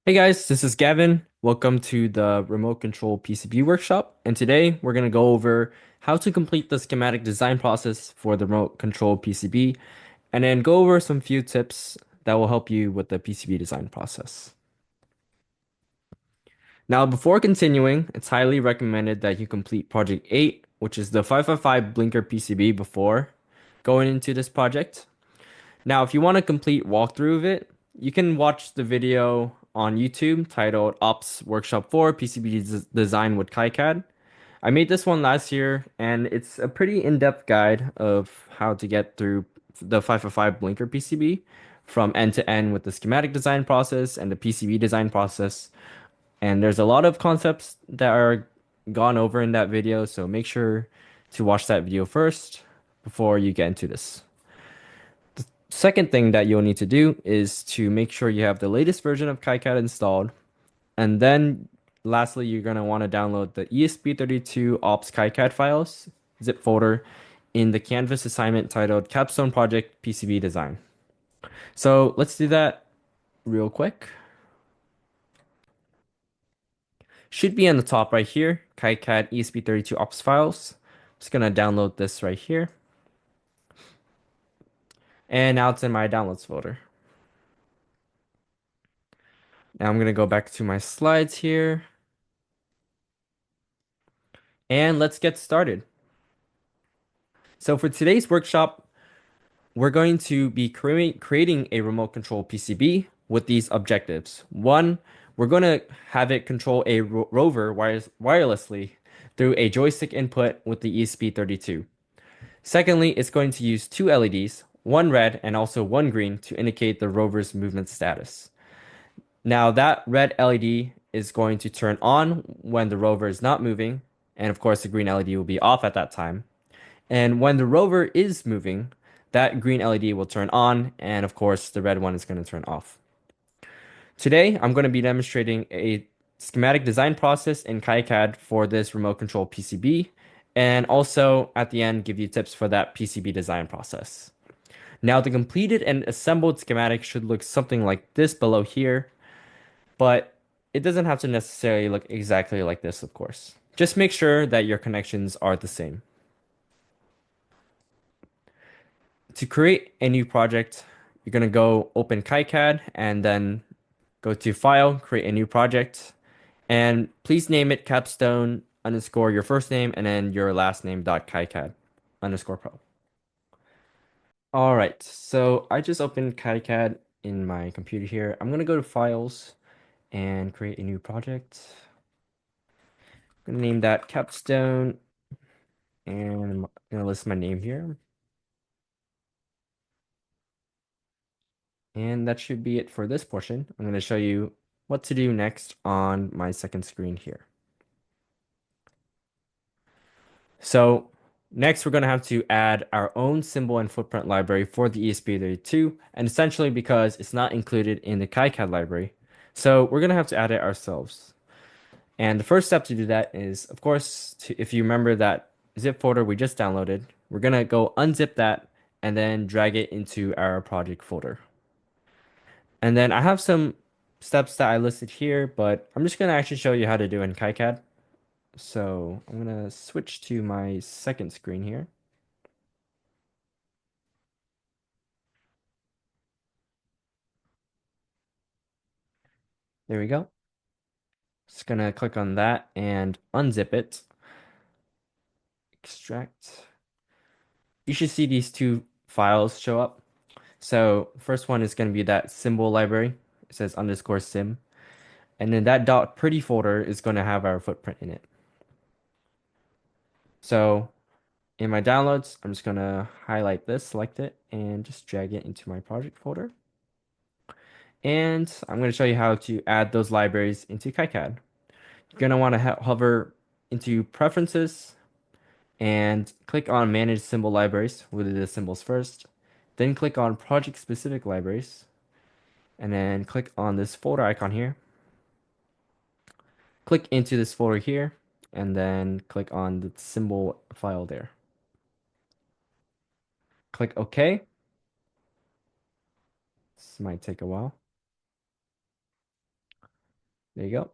Hey guys, this is Gavin. Welcome to the remote control PCB workshop. And today we're going to go over how to complete the schematic design process for the remote control PCB and then go over some few tips that will help you with the PCB design process. Now, before continuing, it's highly recommended that you complete Project 8, which is the 555 blinker PCB before going into this project. Now, if you want a complete walkthrough of it, you can watch the video on YouTube titled Ops Workshop 4 PCB Design with KiCad. I made this one last year, and it's a pretty in-depth guide of how to get through the 555 blinker PCB from end to end with the schematic design process and the PCB design process. And there's a lot of concepts that are gone over in that video, so make sure to watch that video first before you get into this. Second thing that you'll need to do is to make sure you have the latest version of KiCad installed. And then lastly, you're going to want to download the ESP32 ops KiCad files zip folder in the Canvas assignment titled Capstone Project PCB Design. So let's do that real quick. Should be on the top right here, KiCad ESP32 ops files. Just going to download this right here. And now it's in my downloads folder. Now I'm going to go back to my slides here. And let's get started. So for today's workshop, we're going to be creating a remote control PCB with these objectives. One, we're going to have it control a rover wirelessly through a joystick input with the ESP32. Secondly, it's going to use two LEDs, one red and also one green to indicate the rover's movement status. Now that red LED is going to turn on when the rover is not moving, and of course the green LED will be off at that time. And when the rover is moving, that green LED will turn on, and of course, the red one is going to turn off. Today, I'm going to be demonstrating a schematic design process in KiCad for this remote control PCB, and also at the end, give you tips for that PCB design process. Now, the completed and assembled schematic should look something like this below here, but it doesn't have to necessarily look exactly like this, of course. Just make sure that your connections are the same. To create a new project, you're going to go open KiCad and then go to File, create a new project, and please name it capstone underscore your first name and then your last name dot KiCad underscore pro. All right, so I just opened KiCad in my computer here. I'm going to go to Files and create a new project. I'm going to name that capstone and I'm going to list my name here. And that should be it for this portion. I'm going to show you what to do next on my second screen here. So next we're going to have to add our own symbol and footprint library for the ESP32, and essentially because it's not included in the KiCad library. So we're going to have to add it ourselves. And the first step to do that is, of course, if you remember that zip folder we just downloaded, we're going to go unzip that and then drag it into our project folder. And then I have some steps that I listed here, but I'm just going to actually show you how to do in KiCad. So I'm going to switch to my second screen here. There we go. Just going to click on that and unzip it. Extract. You should see these two files show up. So first one is going to be that symbol library. It says underscore sim. And then that dot pretty folder is going to have our footprint in it. So in my downloads, I'm just going to highlight this, select it, and just drag it into my project folder. And I'm going to show you how to add those libraries into KiCad. You're going to want to hover into Preferences and click on Manage Symbol Libraries. We'll do the symbols first. Then click on Project Specific Libraries. And then click on this folder icon here. Click into this folder here. And then click on the symbol file there. Click OK. This might take a while. There you go.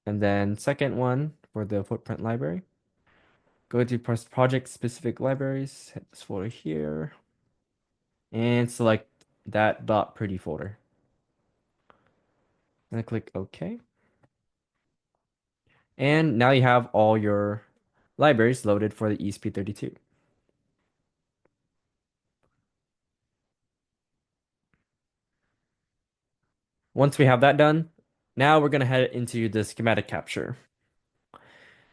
And then second one for the footprint library, go to project specific libraries, hit this folder here, and select that .pretty folder. And click OK. And now you have all your libraries loaded for the ESP32. Once we have that done, now we're going to head into the schematic capture.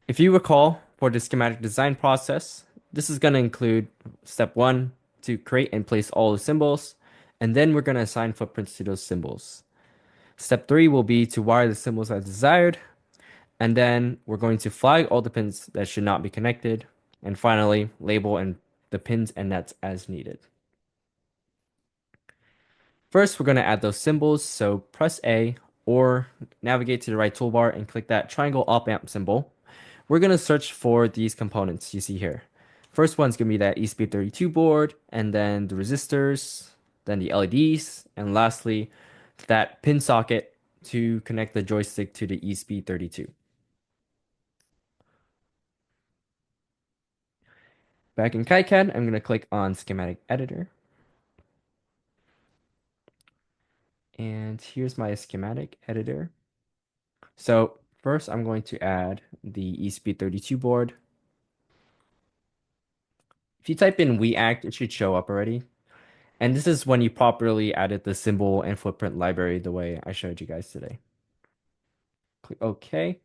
If you recall, for the schematic design process, this is going to include step one, to create and place all the symbols, and then we're going to assign footprints to those symbols. Step three will be to wire the symbols as desired, and then we're going to flag all the pins that should not be connected, and finally, label and the pins and nets as needed. First, we're going to add those symbols, so press A or navigate to the right toolbar and click that triangle op amp symbol. We're going to search for these components you see here. First one's going to be that ESP32 board, and then the resistors, then the LEDs, and lastly, that pin socket to connect the joystick to the ESP32. Back in KiCad, I'm going to click on Schematic Editor. And here's my schematic editor. So first I'm going to add the ESP32 board. If you type in WeAct, it should show up already. And this is when you properly added the symbol and footprint library the way I showed you guys today. Click OK.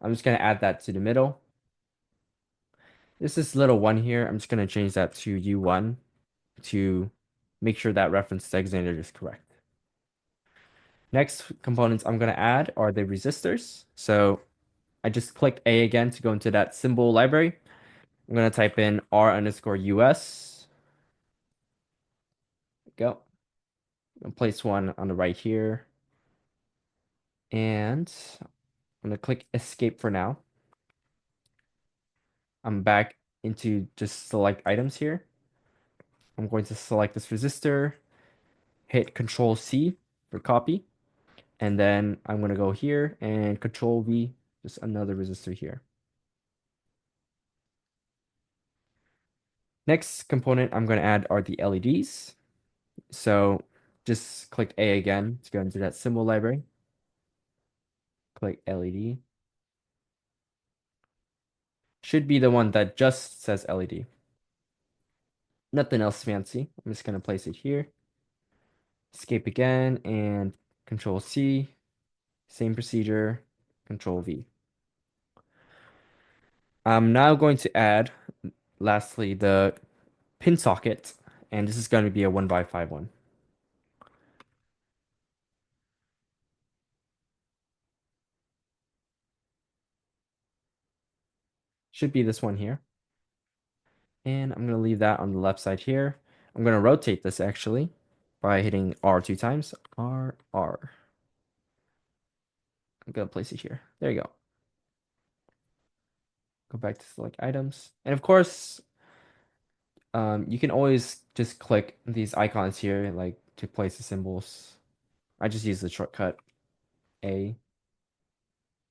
I'm just going to add that to the middle. This little one here. I'm just going to change that to U1 to make sure that reference designator is correct. Next components I'm going to add are the resistors. So I just clicked A again to go into that symbol library. I'm going to type in R_US. Go. I'll place one on the right here. And I'm going to click escape for now. I'm back into just select items here. I'm going to select this resistor, hit Control C for copy. And then I'm going to go here and Control V, just another resistor here. Next component I'm going to add are the LEDs. So just click A again to go into that symbol library. Click LED. Should be the one that just says LED. Nothing else fancy. I'm just going to place it here. Escape again and Control C. Same procedure. Control V. I'm now going to add, lastly, the pin socket. And this is going to be a 1x5 one. Should be this one here. And I'm going to leave that on the left side here. I'm going to rotate this actually by hitting R 2 times. R, R. I'm going to place it here. There you go. Go back to select items. And of course, you can always just click these icons here, like to place the symbols. I just use the shortcut A.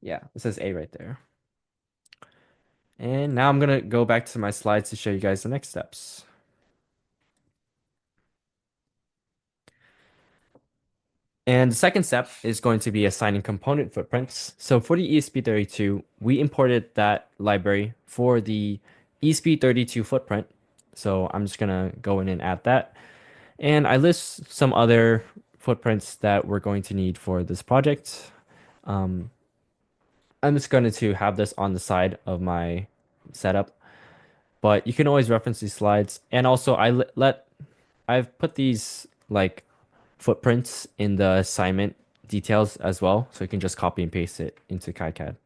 Yeah, it says A right there. And now I'm going to go back to my slides to show you guys the next steps. And the second step is going to be assigning component footprints. So for the ESP32, we imported that library for the ESP32 footprint. So I'm just gonna go in and add that. And I list some other footprints that we're going to need for this project. Um, I'm just going to have this on the side of my setup, but you can always reference these slides. And also I've put these like footprints in the assignment details as well, so you can just copy and paste it into KiCad.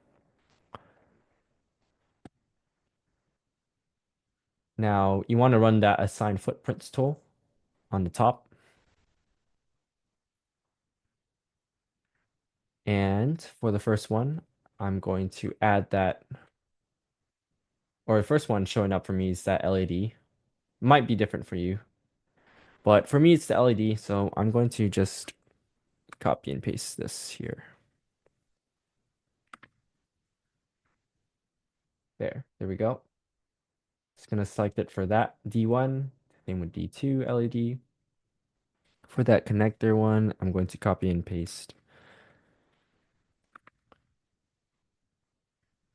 Now you want to run that assign footprints tool on the top. And for the first one, I'm going to add that, or the first one showing up for me is that LED. Might be different for you, but for me it's the LED, so I'm going to just copy and paste this here. There we go. Just gonna select it for that D1, same with D2 LED. For that connector one, I'm going to copy and paste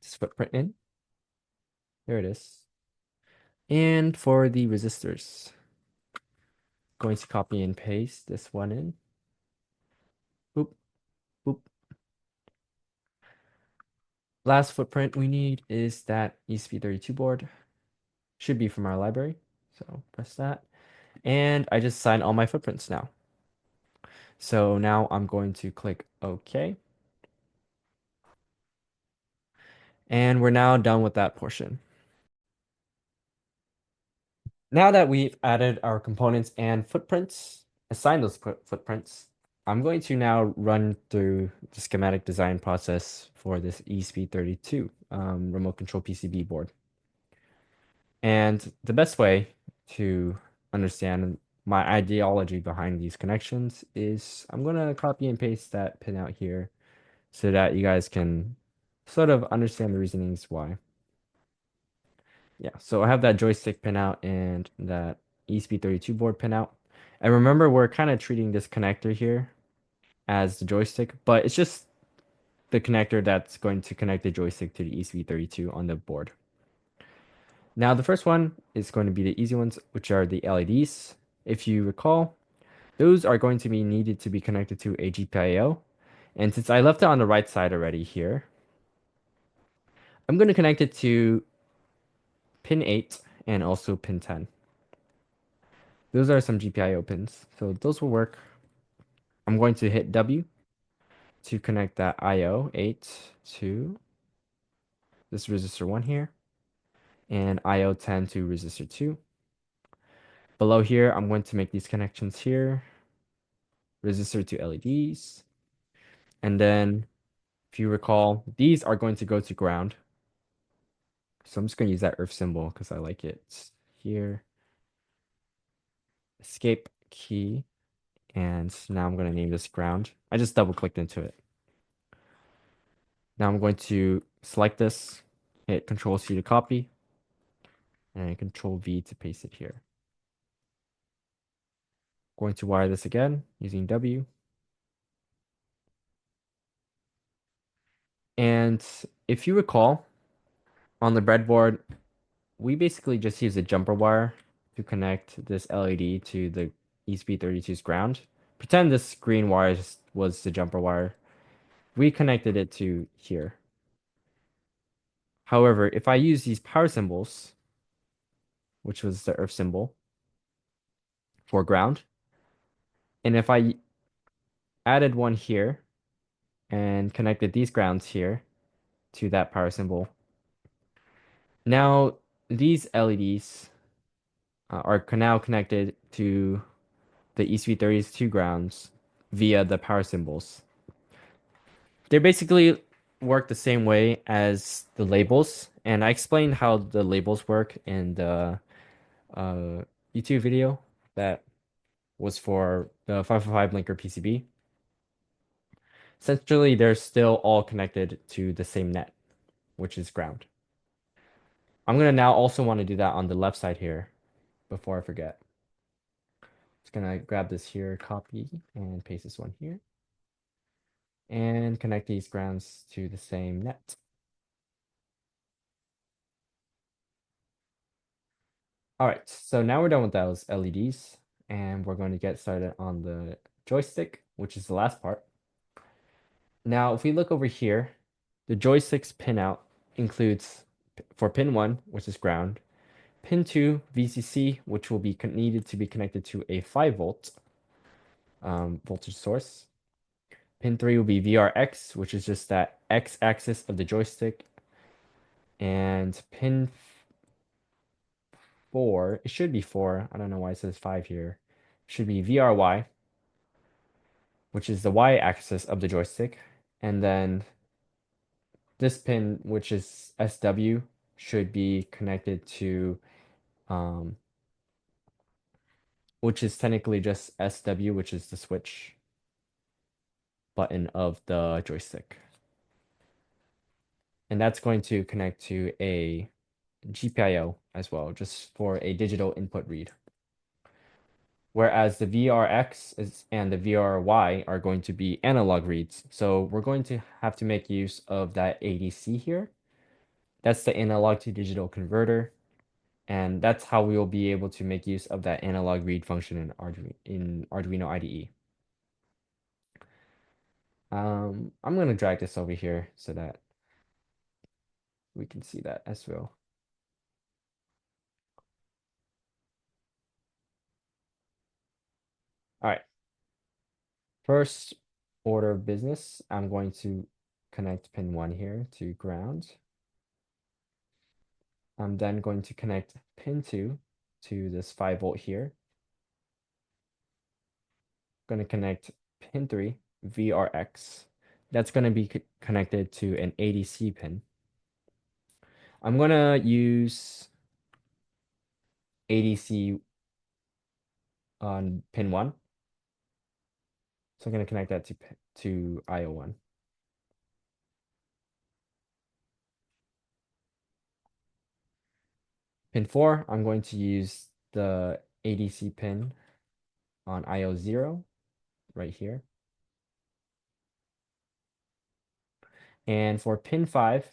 this footprint in. There it is. And for the resistors, going to copy and paste this one in. Boop, boop. Last footprint we need is that ESP32 board. Should be from our library. So press that. And I just signed all my footprints now. So now I'm going to click OK. And we're now done with that portion. Now that we've added our components and footprints, assigned those footprints, I'm going to now run through the schematic design process for this ESP32 remote control PCB board. And the best way to understand my ideology behind these connections is I'm going to copy and paste that pin out here so that you guys can sort of understand the reasonings why. Yeah, so I have that joystick pin out and that ESP32 board pin out. And remember, we're kind of treating this connector here as the joystick, but it's just the connector that's going to connect the joystick to the ESP32 on the board. Now, the first one is going to be the easy ones, which are the LEDs. If you recall, those are going to be needed to be connected to a GPIO. And since I left it on the right side already here, I'm going to connect it to pin 8 and also pin 10. Those are some GPIO pins, so those will work. I'm going to hit W to connect that IO 8 to this resistor 1 here, and IO 10 to resistor 2. Below here, I'm going to make these connections here, resistor to LEDs, and then if you recall, these are going to go to ground. So I'm just going to use that earth symbol because I like it. Here, escape key, and now I'm going to name this ground. I just double clicked into it. Now I'm going to select this, hit Control C to copy, and Control V to paste it here. Going to wire this again using W. And if you recall, on the breadboard, we basically just use a jumper wire to connect this LED to the ESP32's ground. Pretend this green wire was the jumper wire. We connected it to here. However, if I use these power symbols, which was the earth symbol for ground, and if I added one here and connected these grounds here to that power symbol, now these LEDs are now connected to the ESP32 grounds via the power symbols. They basically work the same way as the labels, and I explained how the labels work in the uh, YouTube video that was for the 555 linker PCB. Essentially, they're still all connected to the same net, which is ground. I'm gonna now also want to do that on the left side here before I forget. Just gonna grab this here, copy, and paste this one here. And connect these grounds to the same net. All right, so now we're done with those LEDs, and we're going to get started on the joystick, which is the last part. Now, if we look over here, the joystick's pinout includes for pin 1, which is ground, pin 2, VCC, which will be needed to be connected to a 5-volt voltage source. Pin 3 will be VRX, which is just that X axis of the joystick. And pin 4, it should be 4. I don't know why it says 5 here. It should be VRY, which is the Y axis of the joystick. And then this pin, which is SW, should be connected to, which is technically just SW, which is the switch button of the joystick. and that's going to connect to a GPIO as well, just for a digital input read. Whereas the VRX and the VRY are going to be analog reads. So we're going to have to make use of that ADC here. That's the analog to digital converter. And that's how we will be able to make use of that analog read function in Arduino IDE. I'm going to drag this over here so that we can see that as well. All right. First order of business, I'm going to connect pin 1 here to ground. I'm then going to connect pin 2 to this 5 volt here. I'm going to connect pin 3 VRX. That's going to be connected to an ADC pin. I'm going to use ADC on pin 1. So I'm going to connect that to IO1. Pin 4, I'm going to use the ADC pin on IO0 right here. And for pin 5,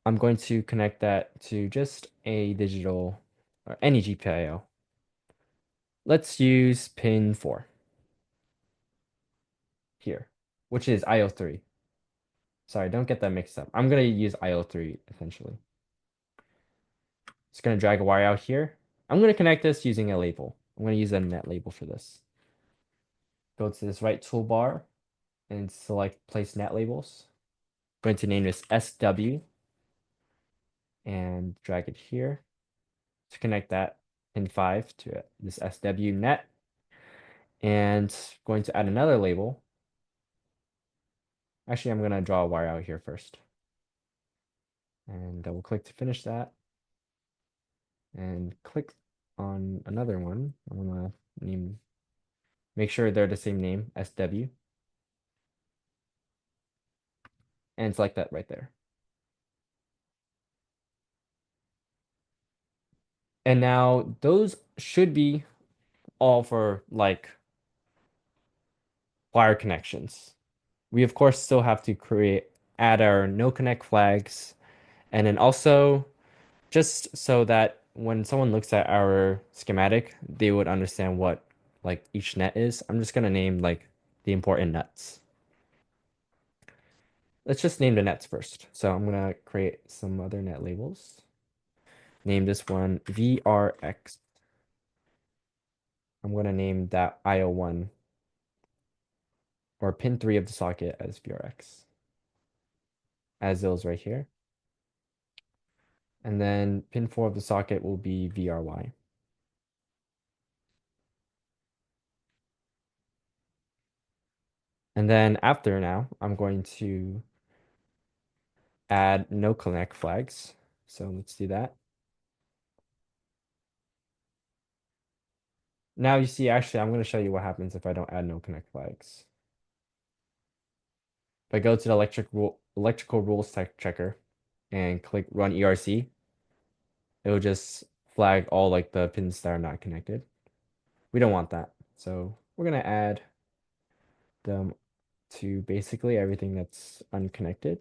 I'm going to connect that to just a digital or any GPIO. Let's use pin 4 here, which is IO3. Sorry, don't get that mixed up. I'm going to use IO3 essentially. Just going to drag a wire out here. I'm going to connect this using a label. I'm going to use a net label for this. Go to this right toolbar and select place net labels. I'm going to name this SW and drag it here to connect that pin 5 to this SW net. And going to add another label. Actually, I'm going to draw a wire out here first. And double click to finish that. And click on another one. I'm going to make sure they're the same name, SW. And select that right there. And now those should be all for like wire connections. We of course still have to add our no connect flags, and then also just so that when someone looks at our schematic, they would understand what like each net is. I'm just gonna name like the important nuts. Let's just name the nets first. So I'm gonna create some other net labels. Name this one VRX. I'm gonna name that IO1 or pin 3 of the socket as VRX, as those right here. And then pin 4 of the socket will be VRY. And then after now, I'm going to add no connect flags. So let's do that. Now you see, actually, I'm going to show you what happens if I don't add no connect flags. If I go to the electrical rules checker and click run ERC, it will just flag all like the pins that are not connected. We don't want that. So we're going to add them to basically everything that's unconnected.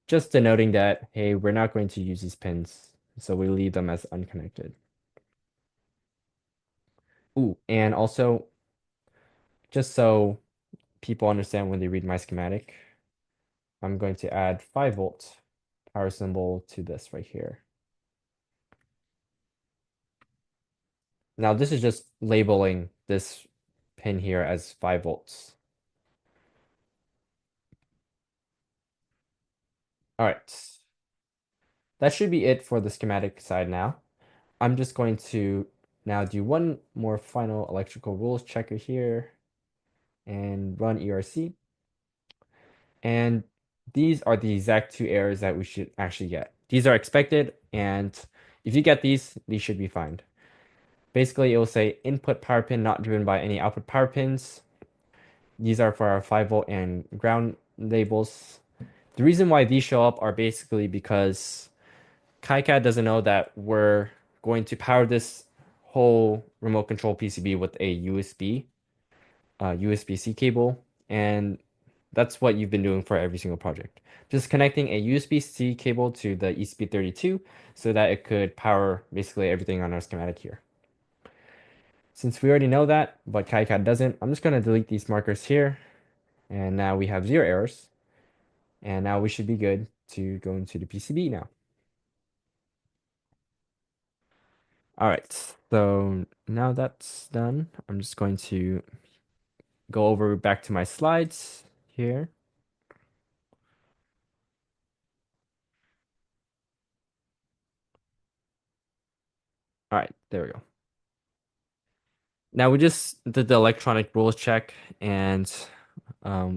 Just denoting that, hey, we're not going to use these pins, so we leave them as unconnected. Ooh, and also, just so people understand when they read my schematic, I'm going to add 5 volt power symbol to this right here. Now this is just labeling this pin here as 5 volts. All right. That should be it for the schematic side now. I'm just going to now do one more final electrical rules checker here and run ERC. And these are the exact two errors that we should actually get. These are expected, and if you get these should be fine. Basically, it will say input power pin not driven by any output power pins. These are for our 5 volt and ground labels. The reason why these show up are basically because KiCad doesn't know that we're going to power this whole remote control PCB with a USB-C cable, and that's what you've been doing for every single project. Just connecting a USB-C cable to the ESP32 so that it could power basically everything on our schematic here. Since we already know that, but KiCad doesn't, I'm just going to delete these markers here, and now we have zero errors, and now we should be good to go into the PCB now. All right, so now that's done, I'm just going to go over back to my slides here. All right, there we go. Now we just did the electronic rules check, and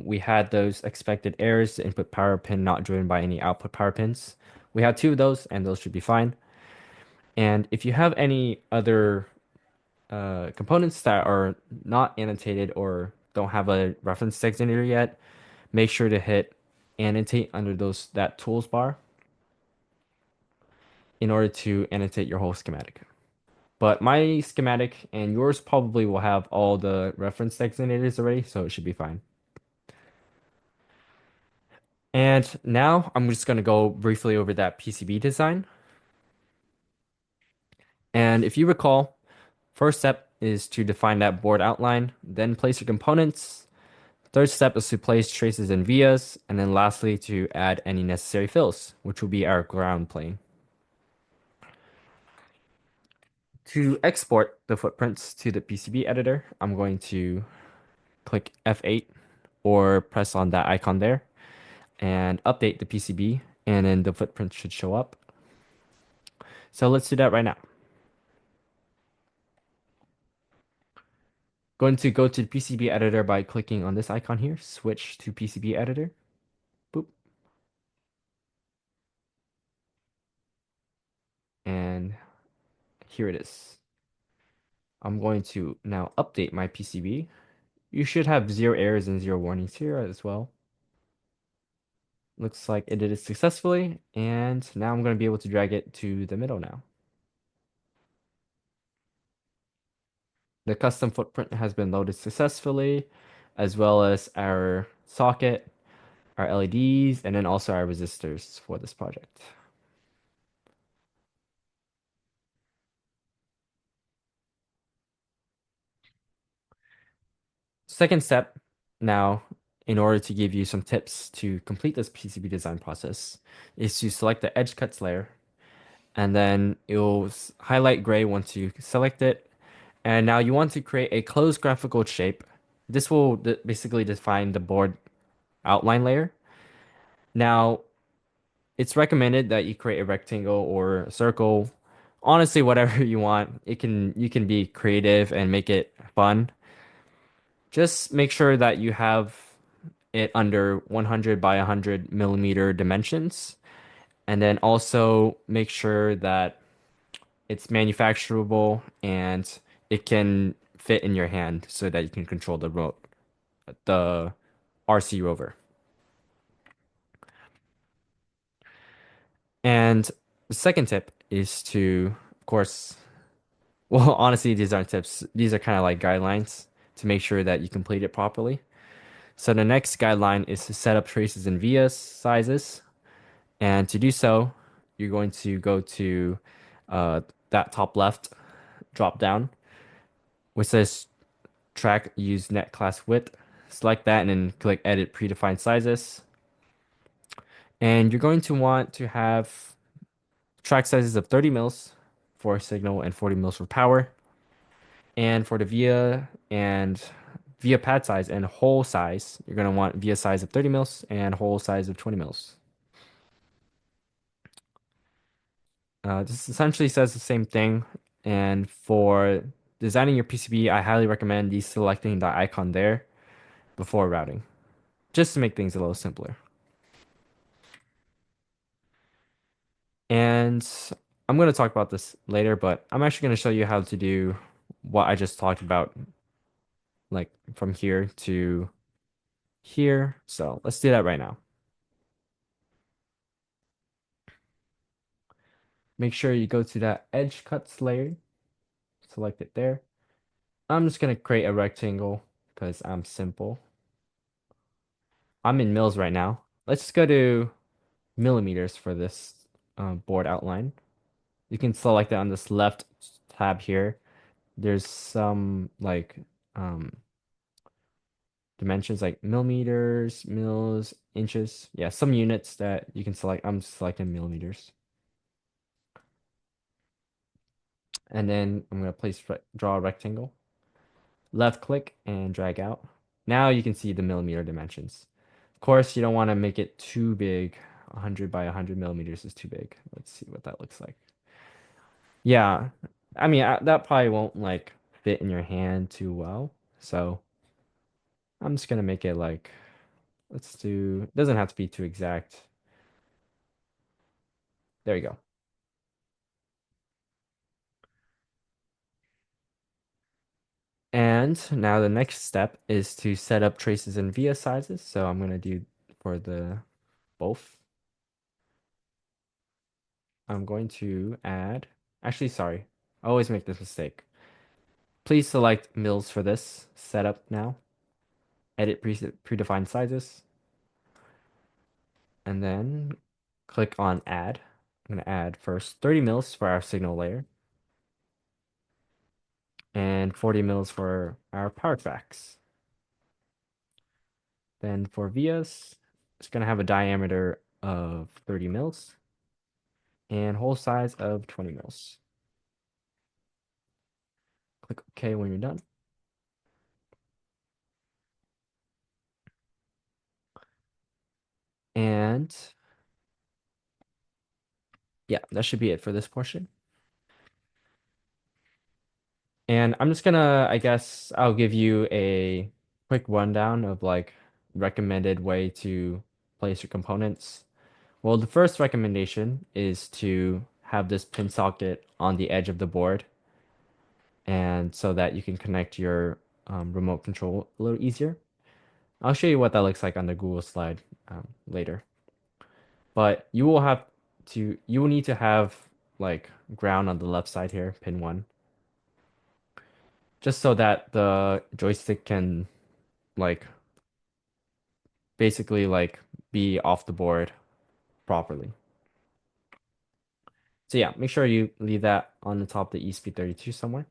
we had those expected errors, the input power pin not driven by any output power pins. We had two of those, and those should be fine. And if you have any other components that are not annotated or don't have a reference text in here yet, make sure to hit annotate under that tools bar in order to annotate your whole schematic. But my schematic and yours probably will have all the reference designators already, so it should be fine. And now I'm just going to go briefly over that PCB design. And if you recall, first step is to define that board outline, then place your components. Third step is to place traces and vias, and then lastly to add any necessary fills, which will be our ground plane. To export the footprints to the PCB editor, I'm going to click F8 or press on that icon there and update the PCB, and then the footprint should show up. So let's do that right now. Going to go to the PCB editor by clicking on this icon here, switch to PCB editor. Boop. And here it is. I'm going to now update my PCB. You should have zero errors and zero warnings here as well. Looks like it did it successfully, and now I'm going to be able to drag it to the middle now. The custom footprint has been loaded successfully, as well as our socket, our LEDs, and then also our resistors for this project. Second step now, in order to give you some tips to complete this PCB design process, is to select the edge cuts layer, and then it'll highlight gray once you select it. And now you want to create a closed graphical shape. This will basically define the board outline layer. Now, it's recommended that you create a rectangle or a circle. Honestly, whatever you want. You can be creative and make it fun. Just make sure that you have it under 100 by 100 millimeter dimensions. And then also make sure that it's manufacturable and it can fit in your hand so that you can control the RC rover. And the second tip is to, of course, well, honestly, these aren't tips. These are kind of like guidelines to make sure that you complete it properly. So the next guideline is to set up traces and vias sizes. And to do so, you're going to go to uh, that top left drop down, which says track use net class width. Select that and then click edit predefined sizes. And you're going to want to have track sizes of 30 mils for signal and 40 mils for power. And for the via pad size and hole size, you're going to want via size of 30 mils and hole size of 20 mils. This essentially says the same thing. And for designing your PCB, I highly recommend deselecting the icon there before routing, just to make things a little simpler. And I'm going to talk about this later, but I'm actually going to show you how to do what I just talked about, like from here to here. So let's do that right now. Make sure you go to that edge cuts layer, select it there. I'm just gonna create a rectangle because I'm simple. I'm in mils right now. Let's just go to millimeters for this board outline. You can select it on this left tab here. There's some like um, dimensions like millimeters, mils, inches. Yeah, some units that you can select. I'm selecting millimeters. And then I'm gonna draw a rectangle. Left click and drag out. Now you can see the millimeter dimensions. Of course, you don't want to make it too big. 100 by 100 millimeters is too big. Let's see what that looks like. Yeah, I mean, that probably won't like fit in your hand too well. So I'm just gonna make it like, let's do, it doesn't have to be too exact. There you go. And now the next step is to set up traces and via sizes. So I'm gonna do for the both. I'm going to add, actually, sorry, I always make this mistake. Please select mils for this setup now. Edit predefined sizes. And then click on add. I'm going to add first 30 mils for our signal layer and 40 mils for our power tracks. Then for vias, it's going to have a diameter of 30 mils and hole size of 20 mils. Click OK when you're done. And yeah, that should be it for this portion. And I'm just gonna, I guess I'll give you a quick rundown of like recommended way to place your components. Well, the first recommendation is to have this pin socket on the edge of the board, and so that you can connect your remote control a little easier. I'll show you what that looks like on the Google slide later. But you will need to have like ground on the left side here, pin one, just so that the joystick can like basically like be off the board properly. So yeah, make sure you leave that on the top of the ESP32 somewhere.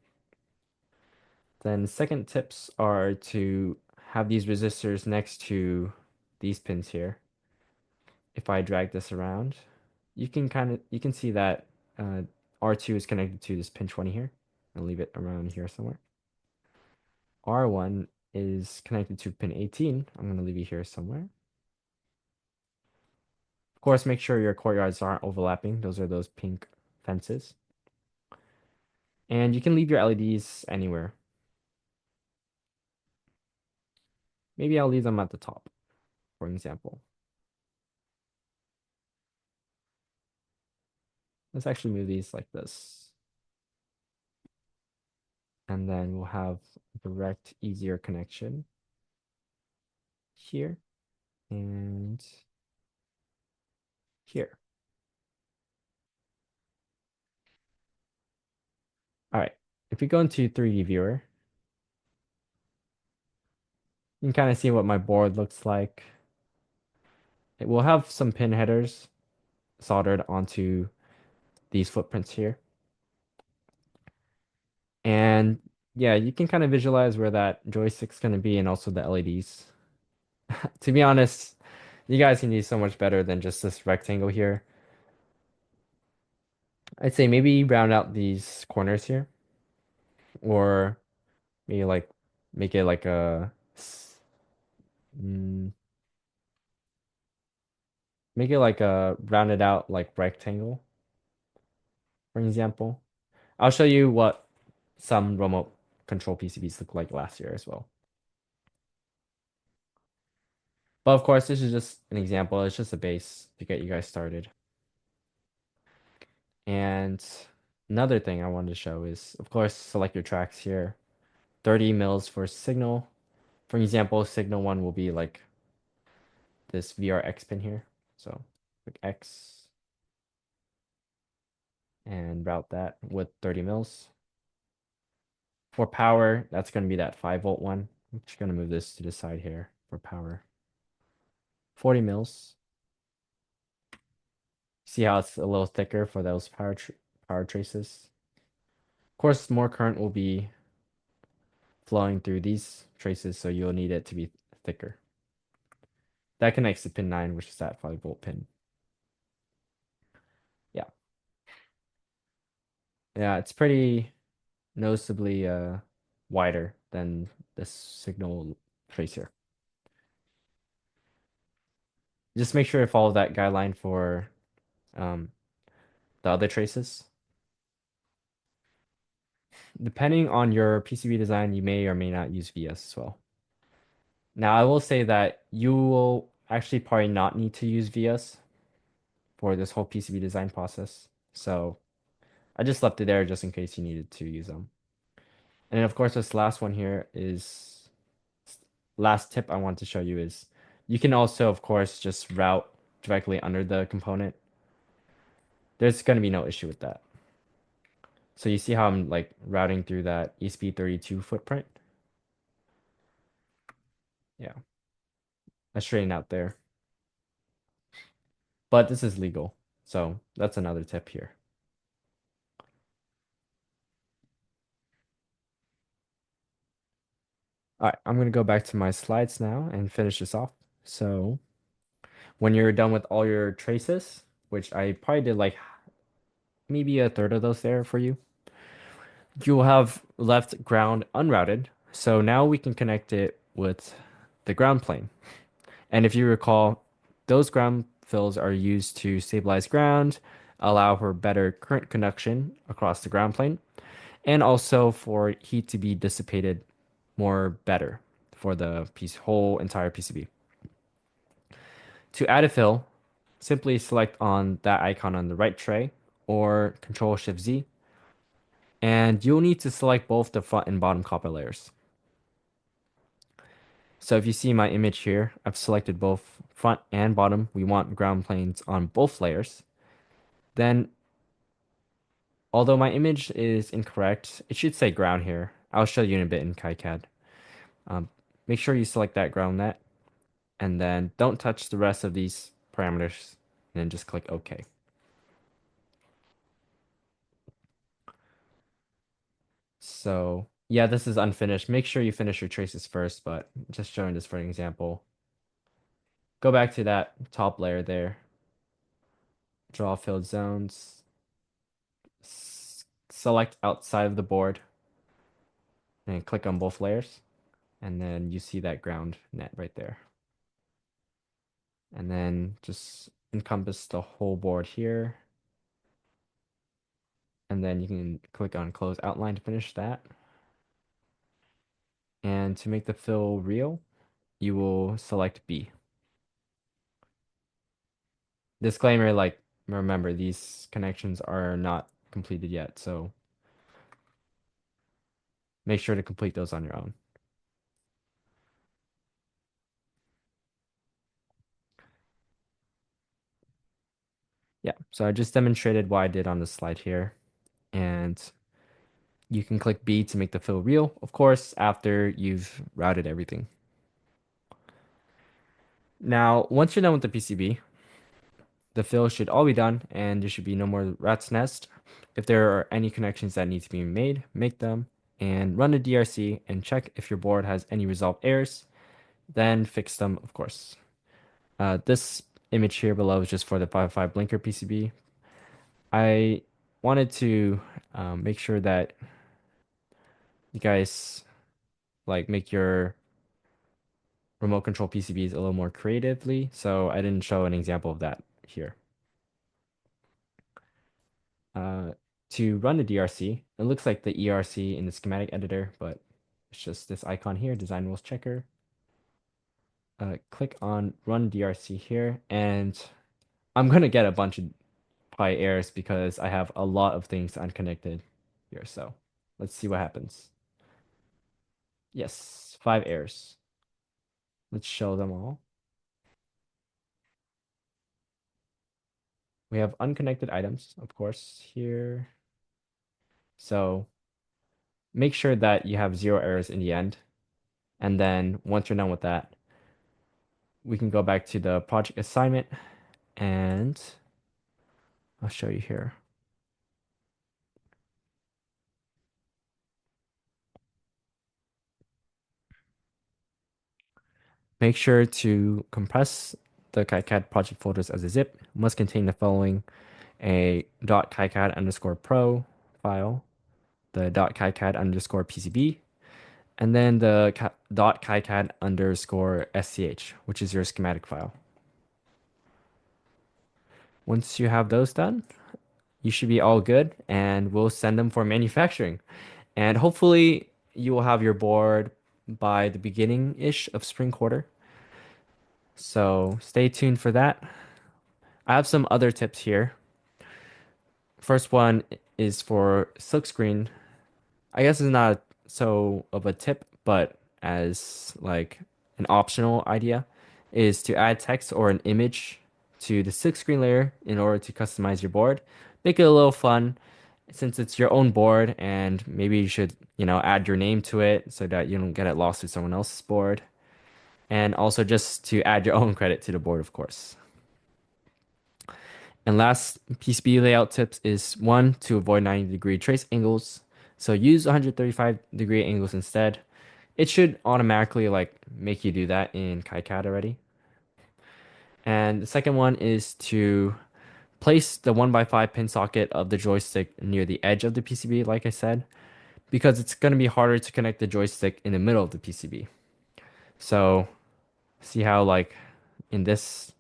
Then the second tips are to have these resistors next to these pins here. If I drag this around, you can see that R2 is connected to this pin 20 here. I'll leave it around here somewhere. R1 is connected to pin 18. I'm going to leave it here somewhere. Of course, make sure your courtyards aren't overlapping. Those are those pink fences. And you can leave your LEDs anywhere. Maybe I'll leave them at the top, for example. Let's actually move these like this. And then we'll have direct, easier connection here and here. All right. If we go into 3D viewer, you can kind of see what my board looks like. It will have some pin headers soldered onto these footprints here. And yeah, you can kind of visualize where that joystick's going to be and also the LEDs. To be honest, you guys can do so much better than just this rectangle here. I'd say maybe round out these corners here, or maybe like make it like mm, make it like a rounded out like rectangle, for example. I'll show you what some remote control PCBs look like last year as well. But of course, this is just an example. It's just a base to get you guys started. And another thing I wanted to show is, of course, select your tracks here. 30 mils for signal. For example, signal one will be like this VRX pin here. So click X. and route that with 30 mils. For power, that's going to be that 5-volt one. I'm just going to move this to the side here for power. 40 mils. See how it's a little thicker for those power traces. Of course, more current will be flowing through these traces, so you'll need it to be thicker. That connects to pin 9, which is that 5-volt pin. Yeah. Yeah, it's pretty noticeably wider than the signal tracer. Just make sure to follow that guideline for um, the other traces. Depending on your PCB design, you may or may not use VS as well. Now, I will say that you will actually probably not need to use VS for this whole PCB design process. So I just left it there just in case you needed to use them. And then of course, this last one here is last tip I want to show you is you can also, of course, just route directly under the component. There's going to be no issue with that. So you see how I'm like routing through that ESP32 footprint? Yeah, I straighten out there. But this is legal. So that's another tip here. All right, I'm going to go back to my slides now and finish this off. So when you're done with all your traces, which I probably did like maybe a third of those there for you, you'll have left ground unrouted. So now we can connect it with the ground plane. And if you recall, those ground fills are used to stabilize ground, allow for better current conduction across the ground plane, and also for heat to be dissipated more better for the whole entire PCB. To add a fill, simply select on that icon on the right tray or Control Shift Z, and you'll need to select both the front and bottom copper layers. So if you see my image here, I've selected both front and bottom. We want ground planes on both layers. Then, although my image is incorrect, it should say ground here. I'll show you in a bit in KiCad. Um, Make sure you select that ground net, and then don't touch the rest of these parameters, and then just click OK. So yeah, this is unfinished. Make sure you finish your traces first, but just showing this for an example. Go back to that top layer there. Draw filled zones. Select outside of the board and click on both layers. And then you see that ground net right there. And then just encompass the whole board here. And then you can click on close outline to finish that. And to make the fill real, you will select B. Disclaimer, like, remember, these connections are not completed yet, so make sure to complete those on your own. Yeah, so I just demonstrated what I did on the slide here, and you can click B to make the fill real, of course, after you've routed everything. Now, once you're done with the PCB, the fill should all be done, and there should be no more rat's nest. If there are any connections that need to be made, make them, and run a DRC and check if your board has any resolved errors, then fix them, of course. This image here below is just for the 5.5 blinker PCB. I wanted to make sure that you guys like make your remote control PCBs a little more creatively, so I didn't show an example of that here. Uh, to run the DRC, it looks like the ERC in the schematic editor, but it's just this icon here, design rules checker. Click on run DRC here, and I'm gonna get a bunch of pi errors because I have a lot of things unconnected here. So let's see what happens. Yes, 5 errors. Let's show them all. we have unconnected items, of course, here. So make sure that you have zero errors in the end. And then once you're done with that, we can go back to the project assignment and I'll show you here. Make sure to compress the KiCad project folders as a zip. Must contain the following: a .KiCad underscore pro file, the .KiCad underscore PCB, and then the .KiCad underscore SCH, which is your schematic file. Once you have those done, you should be all good and we'll send them for manufacturing. And hopefully you will have your board by the beginning-ish of spring quarter. So stay tuned for that. I have some other tips here. First one is for silkscreen. I guess it's not so of a tip, but as like an optional idea is to add text or an image to the silkscreen layer in order to customize your board. Make it a little fun since it's your own board and maybe you should, add your name to it so that you don't get it lost to someone else's board. And also just to add your own credit to the board, of course. And last PCB layout tips is one, to avoid 90-degree trace angles. So use 135-degree angles instead. It should automatically like make you do that in KiCad already. And the second one is to place the 1x5 pin socket of the joystick near the edge of the PCB, like I said, because it's going to be harder to connect the joystick in the middle of the PCB. So see how like in this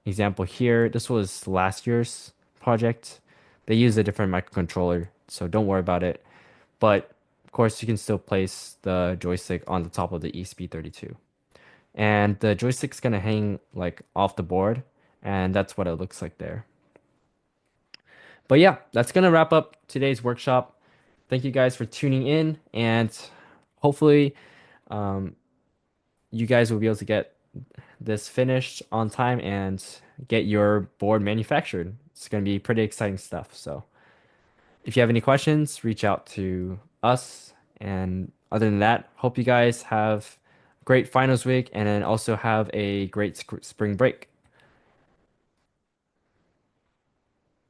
example here, this was last year's project. They used a different microcontroller, so don't worry about it. But of course, you can still place the joystick on the top of the ESP32. And the joystick's gonna hang like off the board, and that's what it looks like there. But yeah, that's gonna wrap up today's workshop. Thank you guys for tuning in, and hopefully, um, you guys will be able to get this finished on time and get your board manufactured. It's going to be pretty exciting stuff. So, if you have any questions, reach out to us. And other than that, hope you guys have a great finals week and then also have a great spring break.